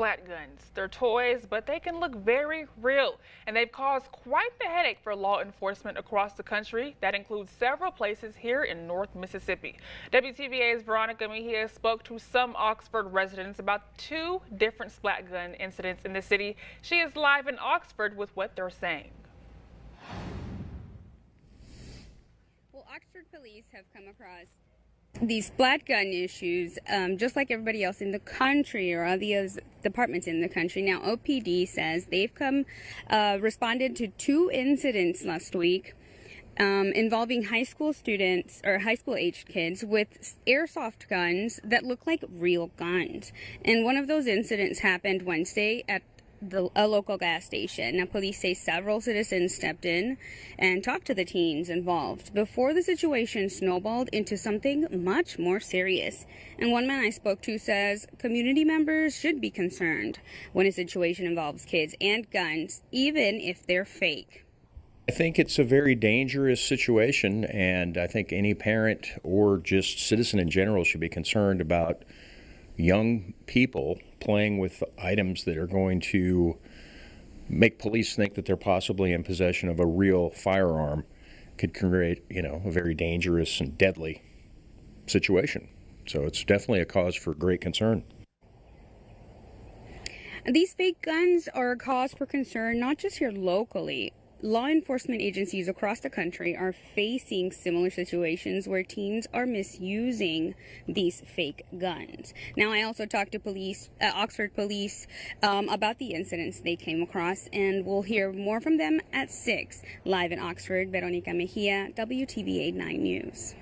splat guns. They're toys, but they can look very real, and they've caused quite the headache for law enforcement across the country. That includes several places here in North Mississippi. WTVA's Veronica Mejia spoke to some Oxford residents about two different splat gun incidents in the city. She is live in Oxford with what they're saying. Well, Oxford police have come across these splat gun issues, just like everybody else in the country or other departments in the country. Now, OPD says they've responded to two incidents last week involving high school students or high school aged kids with airsoft guns that look like real guns. And one of those incidents happened Wednesday at a local gas station. Now, police say several citizens stepped in and talked to the teens involved before the situation snowballed into something much more serious. And one man I spoke to says community members should be concerned when a situation involves kids and guns, even if they're fake. I think it's a very dangerous situation, and I think any parent or just citizen in general should be concerned about young people playing with items that are going to make police think that they're possibly in possession of a real firearm. Could create, a very dangerous and deadly situation. So it's definitely a cause for great concern. These fake guns are a cause for concern, not just here locally. Law enforcement agencies across the country are facing similar situations where teens are misusing these fake guns. Now, I also talked to Oxford police, about the incidents they came across, and we'll hear more from them at 6. Live in Oxford, Veronica Mejia, WTVA 9 News.